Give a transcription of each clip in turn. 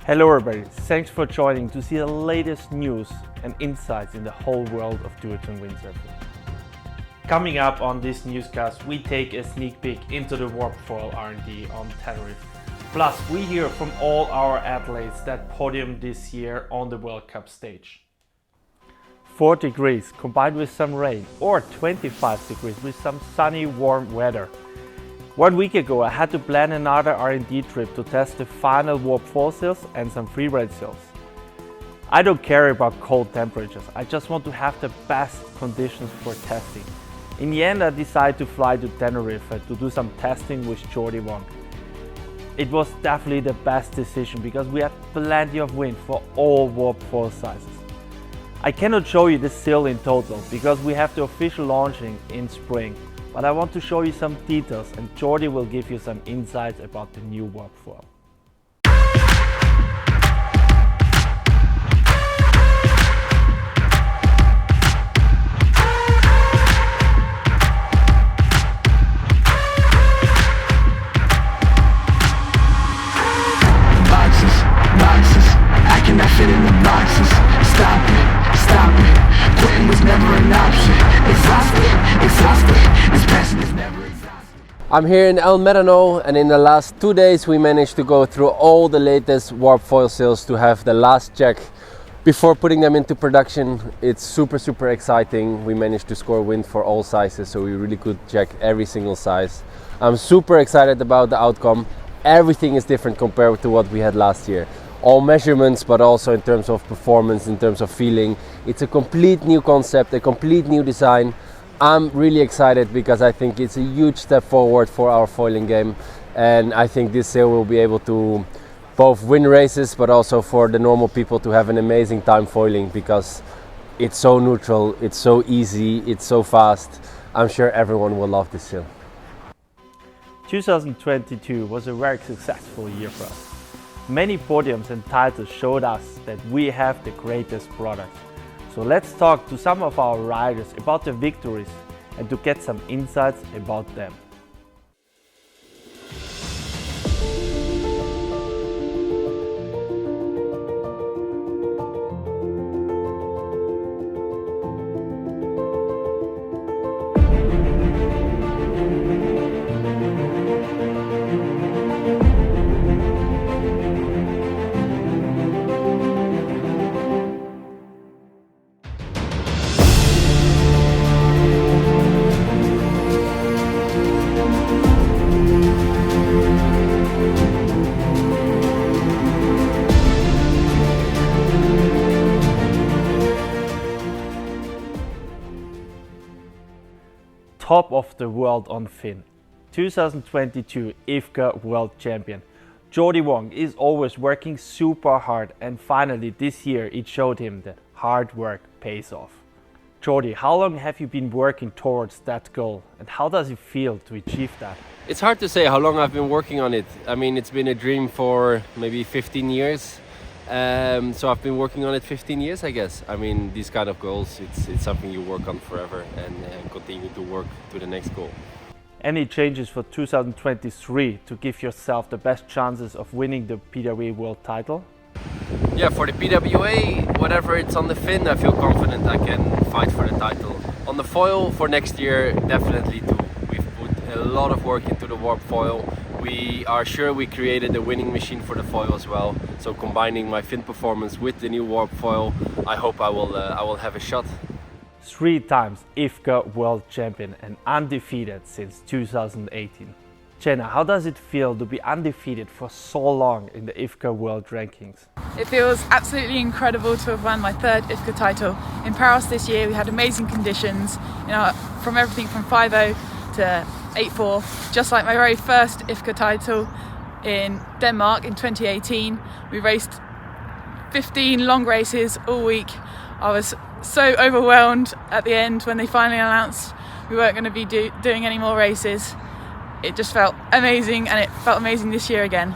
Hello everybody, thanks for joining to see the latest news and insights in the whole world of duotone windsurfing. Coming up on this newscast, we take a sneak peek into the warp foil R&D on Tenerife. Plus, we hear from all our athletes that podium this year on the World Cup stage. 4 degrees combined with some rain, or 25 degrees with some sunny, warm weather. 1 week ago, I had to plan another R&D trip to test the final warp foil sails and some free ride sails. I don't care about cold temperatures, I just want to have the best conditions for testing. In the end, I decided to fly to Tenerife to do some testing with Jordy Vonk. It was definitely the best decision because we had plenty of wind for all warp foil sizes. I cannot show you the sail in total because we have the official launching in spring, but I want to show you some details and Jordy will give you some insights about the new warp foil. I'm here in El Merano, and in the last 2 days we managed to go through all the latest warp foil sails to have the last check before putting them into production. It's super exciting. We managed to score wind for all sizes, so we really could check every single size. I'm super excited about the outcome. Everything is different compared to what we had last year. All measurements, but also in terms of performance, in terms of feeling. It's a complete new concept, a complete new design. I'm really excited because I think it's a huge step forward for our foiling game, and I think this sail will be able to both win races but also for the normal people to have an amazing time foiling because it's so neutral, it's so easy, it's so fast. I'm sure everyone will love this sail. 2022 was a very successful year for us. Many podiums and titles showed us that we have the greatest product. So let's talk to some of our riders about the victories and to get some insights about them. Top of the world on fin. 2022 IFCA World Champion. Jordy Vonk is always working super hard, and finally this year it showed him that hard work pays off. Jordy, how long have you been working towards that goal and how does it feel to achieve that? It's hard to say how long I've been working on it. I mean, it's been a dream for maybe 15 years. So I've been working on it 15 years, I guess. I mean, these kind of goals, it's something you work on forever and continue to work to the next goal. Any changes for 2023 to give yourself the best chances of winning the PWA World title? Yeah, for the PWA, whatever it's on the fin, I feel confident I can fight for the title. On the foil for next year, definitely too. We've put a lot of work into the warp foil. We are sure we created a winning machine for the foil as well. So combining my fin performance with the new warp foil, I hope I will have a shot. 3 times IFCA World Champion and undefeated since 2018. Jenna, how does it feel to be undefeated for so long in the IFCA World Rankings? It feels absolutely incredible to have won my 3rd IFCA title. In Paris this year we had amazing conditions, from everything from 5.0 to 8.4, just like my very first IFCA title in Denmark in 2018. We raced 15 long races all week. I was so overwhelmed at the end when they finally announced we weren't going to be doing any more races. It just felt amazing, and it felt amazing this year again.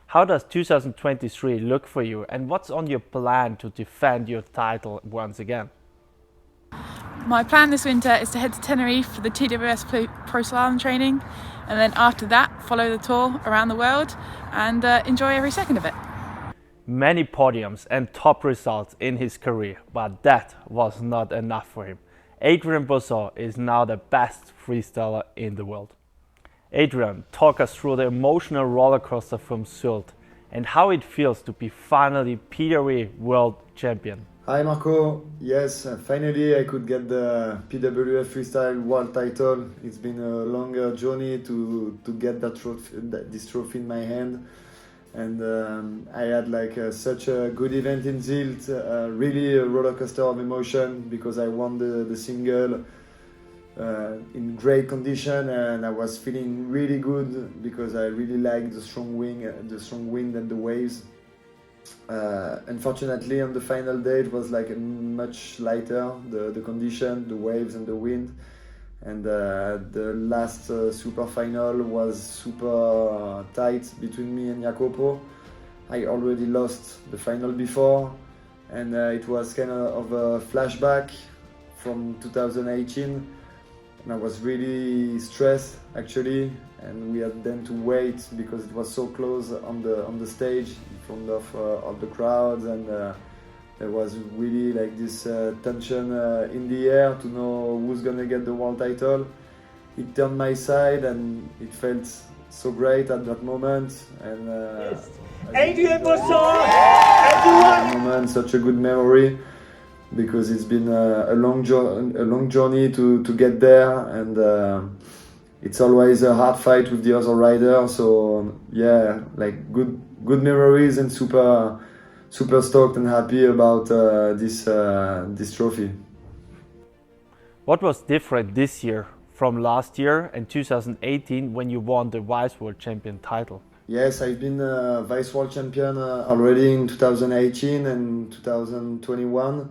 How does 2023 look for you, and what's on your plan to defend your title once again? My plan this winter is to head to Tenerife for the TWS Pro Slalom training, and then after that follow the tour around the world and enjoy every second of it. Many podiums and top results in his career, but that was not enough for him. Adrien Bosson is now the best freestyler in the world. Adrien, talk us through the emotional rollercoaster from Sylt and how it feels to be finally PWA World Champion. Hi Marco, yes, finally I could get the PWA Freestyle World title. It's been a longer journey to get this trophy in my hand, and I had such a good event in Sylt, really a roller coaster of emotion because I won the single in great condition, and I was feeling really good because I really liked the strong wind and the waves. Unfortunately, on the final day, it was much lighter, the condition, the waves and the wind. And the last super final was super tight between me and Jacopo. I already lost the final before, and it was kind of a flashback from 2018. And I was really stressed actually, and we had then to wait because it was so close on the stage in front of the crowds, and there was really this tension in the air to know who's gonna get the world title. It turned my side, and it felt so great at that moment. And yes. Adrien Bosson, everyone! Moment, such a good memory, because it's been a long journey to get there, and it's always a hard fight with the other rider. So yeah, good memories, and super stoked and happy about this trophy. What was different this year from last year and 2018 when you won the Vice World Champion title? Yes, I've been Vice World Champion already in 2018 and 2021.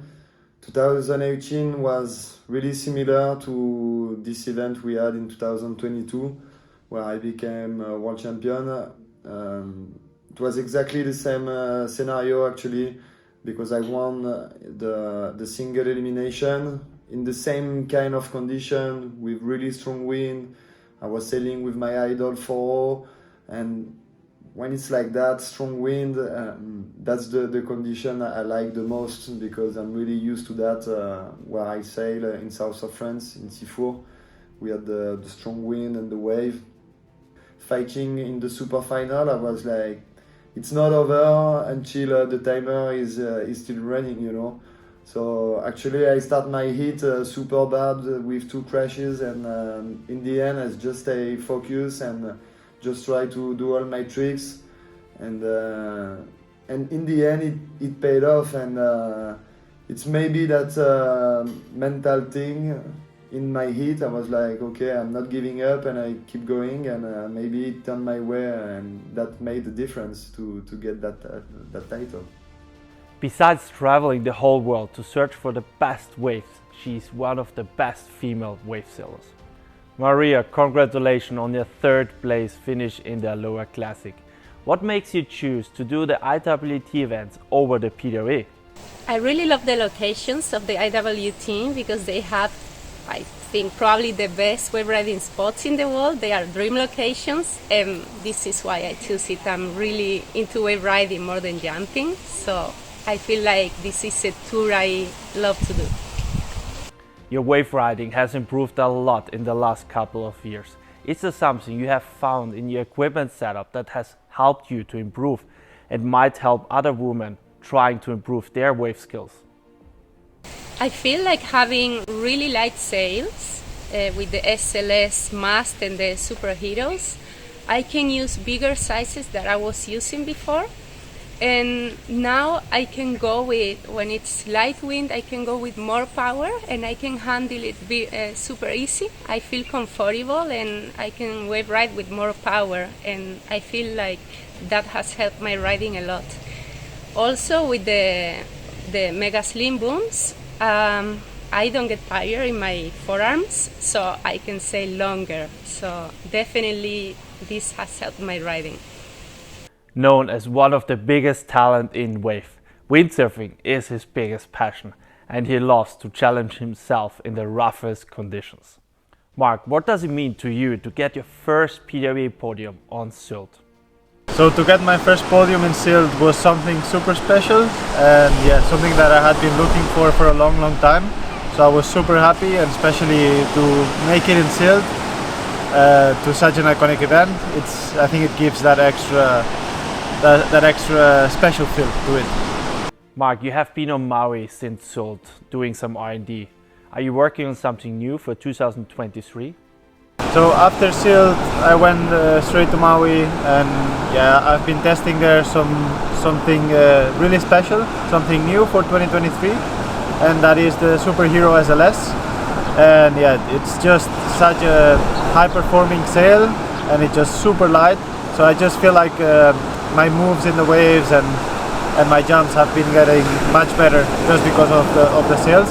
2018 was really similar to this event we had in 2022, where I became world champion. It was exactly the same scenario actually, because I won the single elimination in the same kind of condition with really strong wind. I was sailing with my idol 4, and when it's like that, strong wind, that's the condition I like the most, because I'm really used to that where I sail in south of France, in Cifour. We had the strong wind and the wave. Fighting in the super final, I was like, it's not over until the timer is still running, you know. So actually I start my heat super bad with 2 crashes, and in the end I just stay focused and just try to do all my tricks, and in the end it paid off, and it's maybe that mental thing. In my heat I was like, okay, I'm not giving up, and I keep going, and maybe it turned my way, and that made the difference to get that title. Besides traveling the whole world to search for the best waves, she's one of the best female wave sailors. Maria, congratulations on your 3rd place finish in the Aloha Classic. What makes you choose to do the IWT events over the PWA? I really love the locations of the IWT because they have, I think, probably the best wave riding spots in the world. They are dream locations, and this is why I choose it. I'm really into wave riding more than jumping, so I feel like this is a tour I love to do. Your wave riding has improved a lot in the last couple of years. Is there something you have found in your equipment setup that has helped you to improve and might help other women trying to improve their wave skills? I feel like having really light sails with the SLS mast and the Superheroes, I can use bigger sizes that I was using before. And now I can go with, when it's light wind, I can go with more power, and I can handle it super easy. I feel comfortable, and I can wave ride with more power, and I feel like that has helped my riding a lot. Also with the Mega Slim booms, I don't get tired in my forearms, so I can sail longer. So definitely this has helped my riding. Known as one of the biggest talent in wave, windsurfing is his biggest passion, and he loves to challenge himself in the roughest conditions. Marc, what does it mean to you to get your first PWA podium on Sylt? So to get my first podium in Sylt was something super special, and yeah, something that I had been looking for a long time. So I was super happy, and especially to make it in Sylt, to such an iconic event. I think it gives that extra special feel to it. Marc, you have been on Maui since Sylt doing some R&D. Are you working on something new for 2023? So after Sylt, I went straight to Maui, and yeah, I've been testing there something really special, something new for 2023, and that is the Superhero SLS. And yeah, it's just such a high-performing sail, and it's just super light. So I just feel like my moves in the waves and my jumps have been getting much better just because of the sails.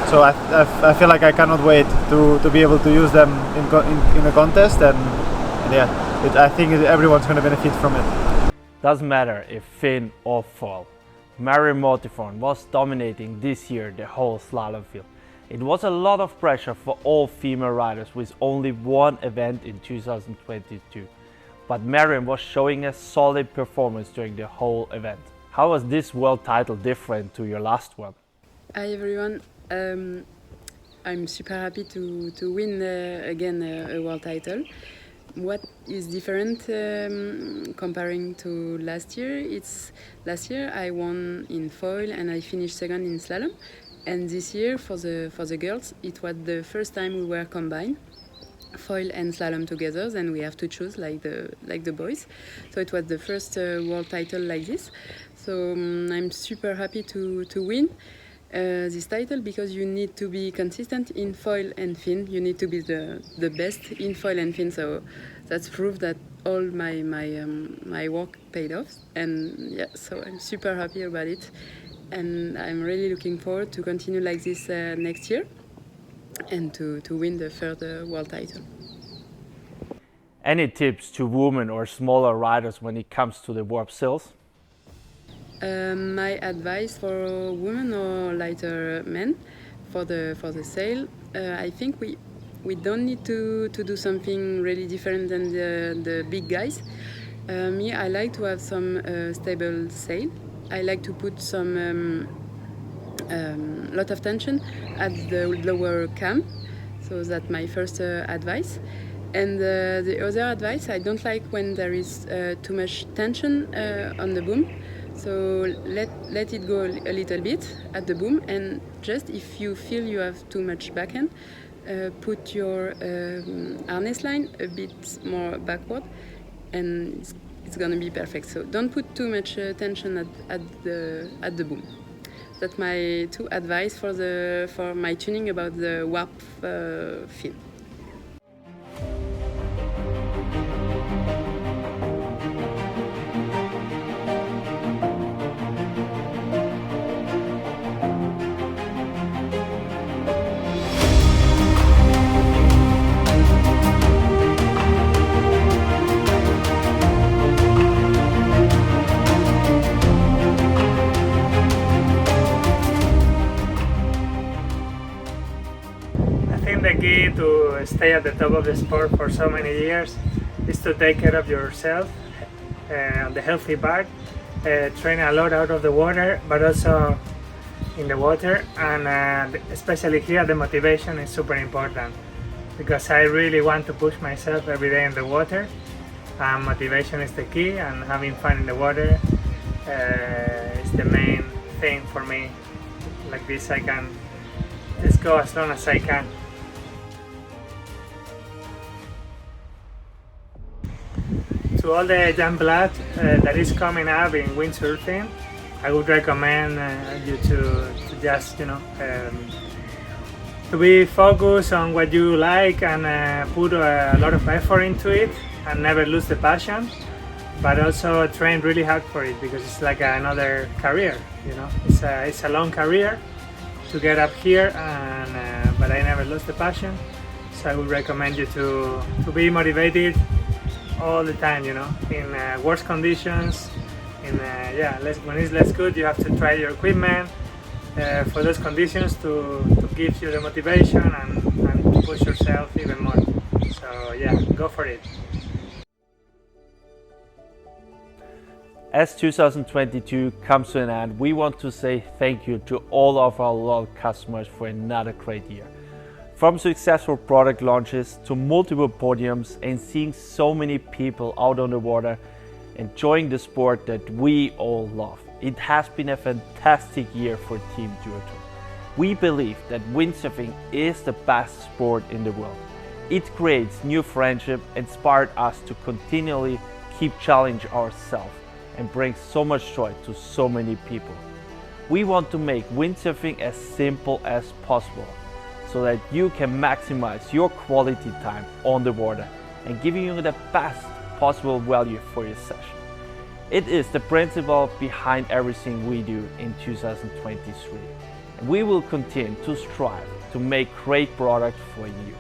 So I feel like I cannot wait to be able to use them in a contest, and yeah, I think everyone's going to benefit from it. Doesn't matter if fin or foil. Marion Mortefon was dominating this year the whole slalom field. It was a lot of pressure for all female riders with only one event in 2022. But Marion was showing a solid performance during the whole event. How was this world title different to your last one? Hi everyone. I'm super happy to win again a world title. What is different comparing to last year? Last year I won in foil and I finished second in slalom, and this year for the girls it was the first time we were combined, foil and slalom together. Then we have to choose like the boys. So it was the first world title like this. So I'm super happy to win this title, because you need to be consistent in foil and fin. You need to be the best in foil and fin. So that's proof that all my work paid off. And yeah, so I'm super happy about it, and I'm really looking forward to continue like this next year and to win the third world title. Any tips to women or smaller riders when it comes to the warp sails? My advice for women or lighter men for the sail, I think we don't need to do something really different than the big guys. Me, I like to have some stable sail. I like to put some lot of tension at the lower cam. So that's my first advice. And the other advice, I don't like when there is too much tension on the boom. So let it go a little bit at the boom, and just if you feel you have too much backhand, put your harness line a bit more backward, and it's gonna be perfect. So don't put too much tension at the boom. That's my two advice for my tuning about the warp fin. The key to stay at the top of the sport for so many years is to take care of yourself on the healthy part, train a lot out of the water, but also in the water, and especially here the motivation is super important, because I really want to push myself every day in the water, and motivation is the key, and having fun in the water is the main thing for me. Like this I can just go as long as I can. To all the young blood that is coming up in windsurfing, I would recommend you to just, to be focused on what you like and put a lot of effort into it and never lose the passion, but also train really hard for it, because it's like another career, it's a long career to get up here, and but I never lost the passion. So I would recommend you to be motivated all the time, in worse conditions, when it's less good, you have to try your equipment for those conditions to give you the motivation and push yourself even more. So yeah, go for it. As 2022 comes to an end, we want to say thank you to all of our loyal customers for another great year. From successful product launches to multiple podiums and seeing so many people out on the water enjoying the sport that we all love. It has been a fantastic year for Team Duotone. We believe that windsurfing is the best sport in the world. It creates new friendship, inspired us to continually keep challenging ourselves and bring so much joy to so many people. We want to make windsurfing as simple as possible so that you can maximize your quality time on the water and giving you the best possible value for your session. It is the principle behind everything we do in 2023. And we will continue to strive to make great products for you.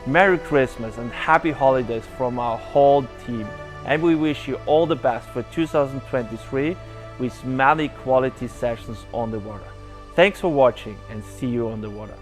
Merry Christmas and happy holidays from our whole team, and we wish you all the best for 2023 with many quality sessions on the water. Thanks for watching and see you on the water.